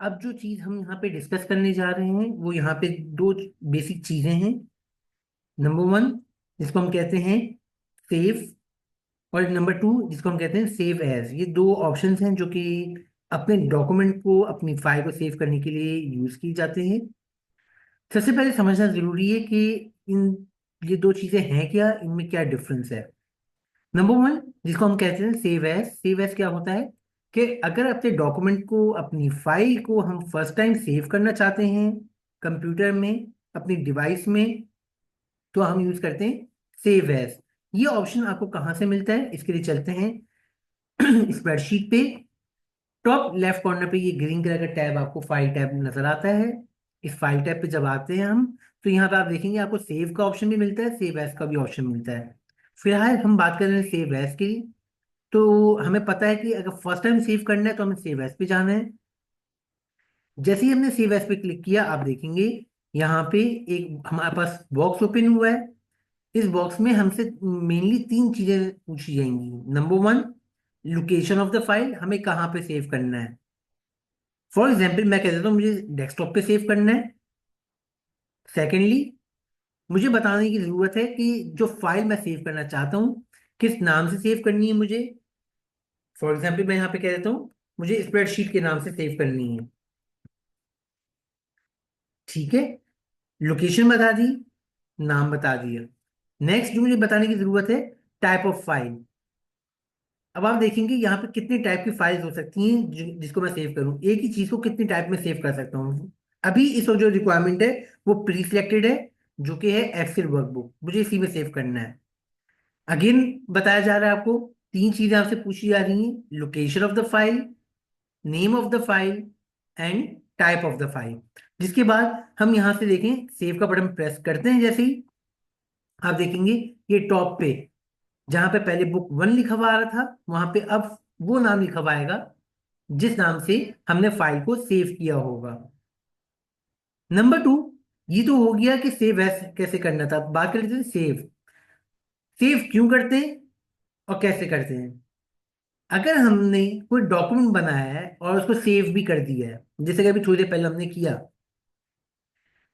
अब जो चीज हम यहाँ पे डिस्कस करने जा रहे हैं वो यहाँ पे दो बेसिक चीजें हैं। नंबर वन, जिसको हम कहते हैं सेव, और नंबर टू, जिसको हम कहते हैं सेव एज। ये दो ऑप्शंस हैं जो कि अपने डॉक्यूमेंट को, अपनी फाइल को सेव करने के लिए यूज की जाते हैं। सबसे पहले समझना जरूरी है कि इन ये दो चीजें हैं क्या, इनमें क्या डिफरेंस है। नंबर वन, जिसको हम कहते हैं सेव एज। सेव एज क्या होता है कि अगर अपने डॉक्यूमेंट को, अपनी फाइल को हम फर्स्ट टाइम सेव करना चाहते हैं कंप्यूटर में, अपनी डिवाइस में, तो हम यूज करते हैं सेव एज। ये ऑप्शन आपको कहाँ से मिलता है, इसके लिए चलते हैं स्प्रेडशीट पे। टॉप लेफ्ट कॉर्नर पे ये ग्रीन कलर का टैब, आपको फाइल टैब नजर आता है। इस फाइल टैब पे जब आते हैं हम, तो यहाँ पे आप देखेंगे आपको सेव का ऑप्शन भी मिलता है, सेव एज का भी ऑप्शन मिलता है। फिलहाल हम बात कर रहे हैं सेव एज की। तो हमें पता है कि अगर फर्स्ट टाइम सेव करना है तो हमें सेव एज पे जाना है। जैसे ही हमने सेव एज पे क्लिक किया, आप देखेंगे यहाँ पे एक हमारे पास बॉक्स ओपन हुआ है। इस बॉक्स में हमसे मेनली तीन चीजें पूछी जाएंगी। Number one, location of the file, हमें कहाँ पे सेव करना है। फॉर एग्जाम्पल मैं कह देता हूँ मुझे डेस्कटॉप पे सेव करना है। सेकेंडली, मुझे बताने की जरूरत है कि जो फाइल मैं सेव करना चाहता हूँ किस नाम से सेव करनी है मुझे। फॉर एग्जाम्पल मैं यहाँ पे कह देता हूँ मुझे स्प्रेडशीट के नाम से सेव करनी है। ठीक है, लोकेशन बता दी, नाम बता दिया। नेक्स्ट जो मुझे बताने की जरूरत है, टाइप ऑफ फाइल। अब आप देखेंगे यहाँ पे कितनी टाइप की फाइल्स हो सकती हैं जिसको मैं सेव करूँ। एक ही चीज को कितनी टाइप में सेव कर सकता हूँ। अभी इस वक्त जो रिक्वायरमेंट है वो प्री सिलेक्टेड है, जो कि है एक्सेल वर्कबुक, मुझे इसी में सेव करना है। अगेन बताया जा रहा है आपको, तीन चीजें आपसे पूछी जा रही हैं: location of the file, name of the file, and type of the file. जिसके बाद हम यहाँ से देखें, सेव का बटन प्रेस करते हैं जैसे ही, आप देखेंगे ये टॉप पे जहां पे पहले बुक वन लिखा हुआ आ रहा था, वहां पे अब वो नाम लिखा हुआ आएगा जिस नाम से हमने फाइल को सेव किया होगा। नंबर टू, ये तो हो गया कि सेव एज कैसे करना था। बात कर लेते हैं सेव। सेव क्यों करते हैं और कैसे करते हैं। अगर हमने कोई डॉक्यूमेंट बनाया है और उसको सेव भी कर दिया है, जैसे कि अभी थोड़ी देर पहले हमने किया,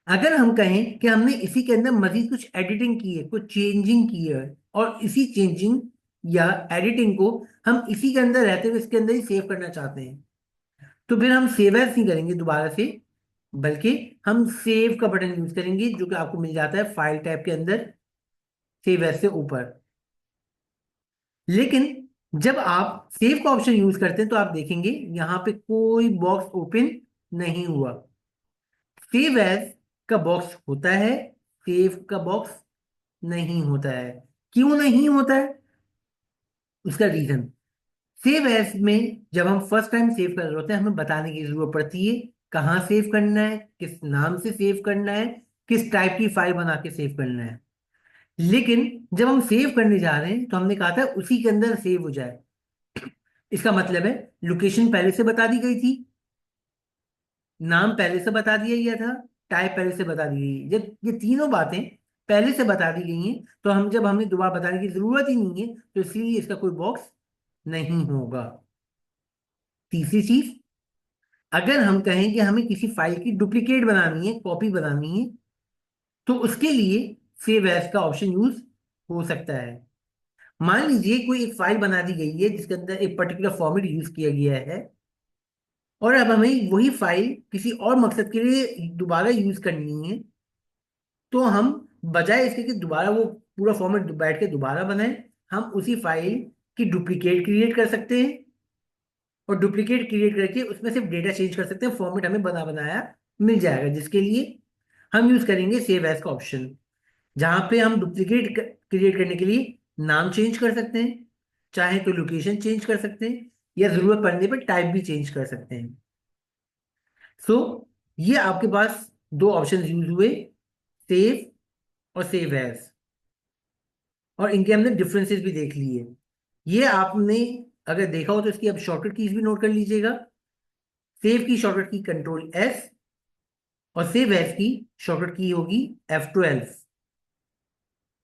अगर हम कहें कि हमने इसी के अंदर मजीद कुछ एडिटिंग की है, कुछ चेंजिंग की है, और इसी चेंजिंग या एडिटिंग को हम इसी के अंदर रहते हुए इसके अंदर ही सेव करना चाहते हैं, तो फिर हम सेव एज नहीं करेंगे दोबारा से, बल्कि हम सेव का बटन यूज करेंगे जो कि आपको मिल जाता है फाइल टैब के अंदर, सेव एज से ऊपर। लेकिन जब आप सेव का ऑप्शन यूज करते हैं तो आप देखेंगे यहां पे कोई बॉक्स ओपन नहीं हुआ। सेव एज का बॉक्स होता है, सेव का बॉक्स नहीं होता है। क्यों नहीं होता है, उसका रीजन, सेव एज में जब हम फर्स्ट टाइम सेव कर रहे होते हैं हमें बताने की जरूरत पड़ती है कहाँ सेव करना है, किस नाम से सेव करना है, किस टाइप की फाइल बना के सेव करना है। लेकिन जब हम सेव करने जा रहे हैं तो हमने कहा था उसी के अंदर सेव हो जाए। इसका मतलब है लोकेशन पहले से बता दी गई थी, नाम पहले से बता दिया गया था, टाइप पहले से बता दी गई। जब ये तीनों बातें पहले से बता दी गई हैं तो हम जब हमें दोबारा बताने की जरूरत ही नहीं है, तो इसलिए इसका कोई बॉक्स नहीं होगा। तीसरी चीज, अगर हम कहें कि हमें किसी फाइल की डुप्लीकेट बनानी है, कॉपी बनानी है, तो उसके लिए सेव एज का ऑप्शन यूज हो सकता है। मान लीजिए कोई एक फाइल बना दी गई है जिसके अंदर एक पर्टिकुलर फॉर्मेट यूज किया गया है, और अब हमें वही फाइल किसी और मकसद के लिए दोबारा यूज करनी है, तो हम बजाय इसके कि दोबारा वो पूरा फॉर्मेट बैठ के दोबारा बनाए, हम उसी फाइल की डुप्लीकेट क्रिएट कर सकते हैं, और डुप्लीकेट क्रिएट करके उसमें सिर्फ डेटा चेंज कर सकते हैं, फॉर्मेट हमें बना बनाया मिल जाएगा। जिसके लिए हम यूज करेंगे सेव एज का ऑप्शन, जहां पे हम डुप्लीकेट क्रिएट करने के लिए नाम चेंज कर सकते हैं, चाहे तो लोकेशन चेंज कर सकते हैं, या जरूरत पड़ने पर टाइप भी चेंज कर सकते हैं। सो ये आपके पास दो ऑप्शन यूज हुए, सेव और सेव एज, और इनके हमने डिफरेंसेस भी देख लिए। ये आपने अगर देखा हो तो इसकी अब शॉर्टकट कीज भी नोट कर लीजिएगा। सेव की शॉर्टकट की कंट्रोल एस, और सेव एज की शॉर्टकट की होगी F12।